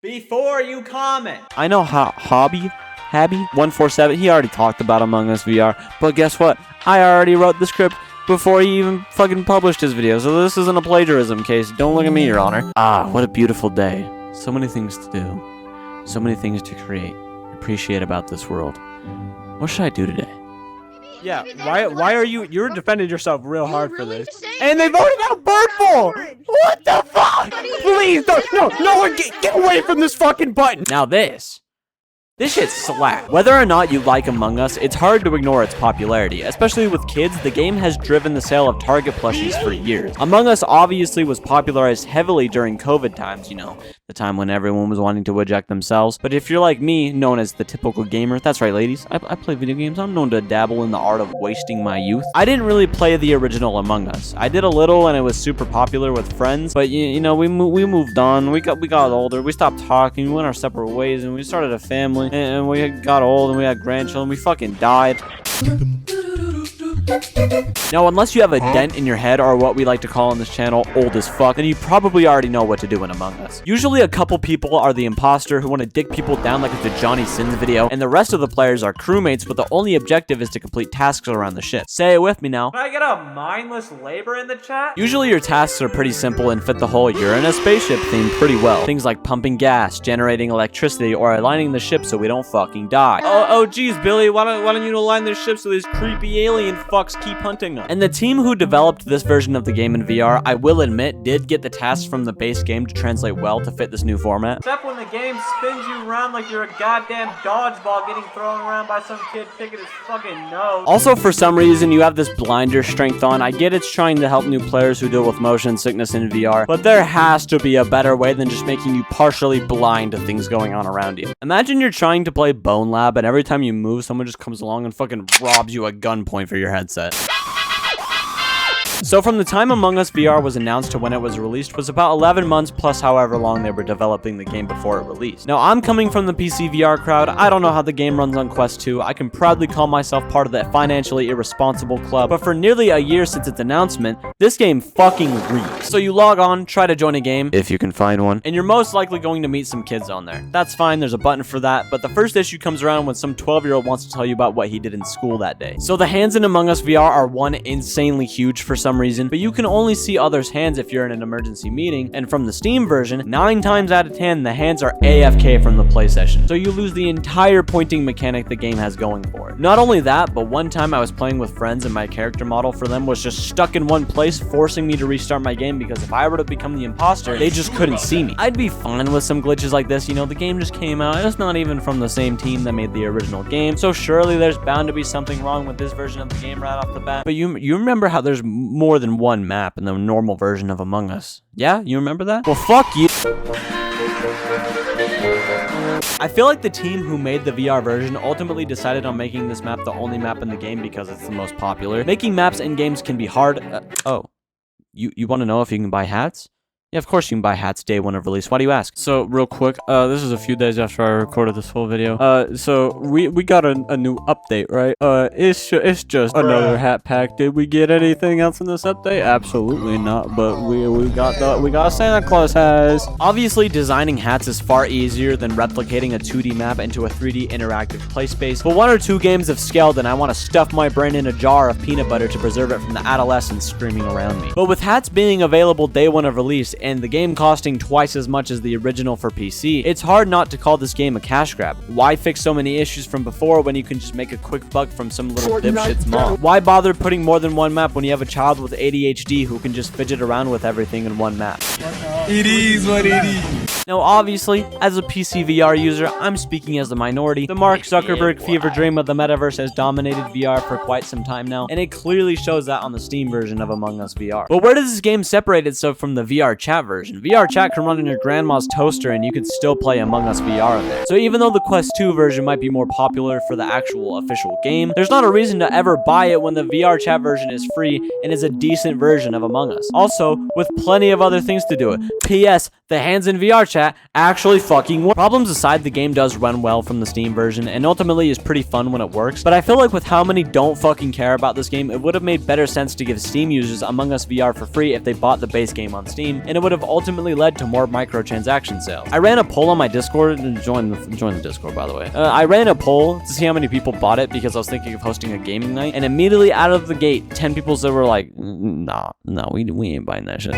before you comment. I know how Habby147, he already talked about Among Us VR, but guess what? I already wrote the script before he even fucking published his video, so this isn't a plagiarism case. Don't look at me, Your Honor. Ah, what a beautiful day. So many things to do. So many things to create. Appreciate about this world. What should I do today? Yeah, why are you're defending yourself real hard for this. And they voted out Birdball! What the fuck? Please don't, no one get away from this fucking button! Now this shit slap. Whether or not you like Among Us, it's hard to ignore its popularity. Especially with kids, the game has driven the sale of Target plushies for years. Among Us obviously was popularized heavily during COVID times, you know, the time when everyone was wanting to eject themselves. But if you're like me, known as the typical gamer, that's right ladies, I play video games, I'm known to dabble in the art of wasting my youth. I didn't really play the original Among Us. I did a little and it was super popular with friends, but you know, we moved on, we got older, we stopped talking, we went our separate ways, and we started a family. And we got old and we had grandchildren. We fucking died. Now, unless you have a dent in your head, or what we like to call on this channel, old as fuck, then you probably already know what to do in Among Us. Usually a couple people are the imposter who want to dig people down like it's a Johnny Sins video, and the rest of the players are crewmates, but the only objective is to complete tasks around the ship. Say it with me now. Can I get a mindless labor in the chat? Usually your tasks are pretty simple and fit the whole "you're in a spaceship" theme pretty well. Things like pumping gas, generating electricity, or aligning the ship so we don't fucking die. Oh geez, Billy, why don't you align this ship so these creepy alien fucks keep hunting them? And the team who developed this version of the game in VR, I will admit, did get the tasks from the base game to translate well to fit this new format. Except when the game spins you around like you're a goddamn dodgeball getting thrown around by some kid picking his fucking nose. Also, for some reason, you have this blinder strength on. I get it's trying to help new players who deal with motion sickness in VR, but there has to be a better way than just making you partially blind to things going on around you. Imagine you're trying to play Bone Lab, and every time you move, someone just comes along and fucking robs you at gunpoint for your headset. So from the time Among Us VR was announced to when it was released was about 11 months plus however long they were developing the game before it released. Now, I'm coming from the PC VR crowd. I don't know how the game runs on Quest 2. I can proudly call myself part of that financially irresponsible club, but for nearly a year since its announcement, this game fucking reeks. So you log on, try to join a game, if you can find one, and you're most likely going to meet some kids on there. That's fine, there's a button for that, but the first issue comes around when some 12-year-old wants to tell you about what he did in school that day. So the hands in Among Us VR are one, insanely huge for some reason, but you can only see others' hands if you're in an emergency meeting, and from the Steam version, 9 times out of 10, the hands are AFK from the play session, so you lose the entire pointing mechanic the game has going for it. Not only that, but one time I was playing with friends and my character model for them was just stuck in one place, forcing me to restart my game because if I were to become the imposter, they just couldn't see me. I'd be fine with some glitches like this, you know, the game just came out, it's not even from the same team that made the original game, so surely there's bound to be something wrong with this version of the game right off the bat. But you remember how there's more than one map in the normal version of Among Us? Yeah, you remember that? Well, fuck you. I feel like the team who made the VR version ultimately decided on making this map the only map in the game because it's the most popular. Making maps in games can be hard. You want to know if you can buy hats? Yeah, of course you can buy hats day one of release. Why do you ask? So, real quick, this is a few days after I recorded this full video. So we got a new update, right? It's just another hat pack. Did we get anything else in this update? Absolutely not, but we got Santa Claus hats. Obviously, designing hats is far easier than replicating a 2D map into a 3D interactive play space, but 1 or 2 games have scaled and I want to stuff my brain in a jar of peanut butter to preserve it from the adolescents screaming around me. But with hats being available day one of release, and the game costing twice as much as the original for PC, it's hard not to call this game a cash grab. Why fix so many issues from before when you can just make a quick buck from some little dipshit's mom? Why bother putting more than one map when you have a child with ADHD who can just fidget around with everything in one map? It is what it is. Now, obviously, as a PC VR user, I'm speaking as the minority. The Mark Zuckerberg fever dream of the metaverse has dominated VR for quite some time now, and it clearly shows that on the Steam version of Among Us VR. But where does this game separate itself from the VR chat version? VR chat can run on your grandma's toaster, and you can still play Among Us VR on there. So even though the Quest 2 version might be more popular for the actual official game, there's not a reason to ever buy it when the VR chat version is free and is a decent version of Among Us. Also, with plenty of other things to do it. P.S. The hands in VR chat chat actually fucking works. Problems aside, the game does run well from the Steam version and ultimately is pretty fun when it works, but I feel like with how many don't fucking care about this game, it would have made better sense to give Steam users Among Us VR for free if they bought the base game on Steam, and it would have ultimately led to more microtransaction sales. I ran a poll on my Discord, and join the Discord by the way. I ran a poll to see how many people bought it because I was thinking of hosting a gaming night, and immediately out of the gate, 10 people that were like, nah, we ain't buying that shit.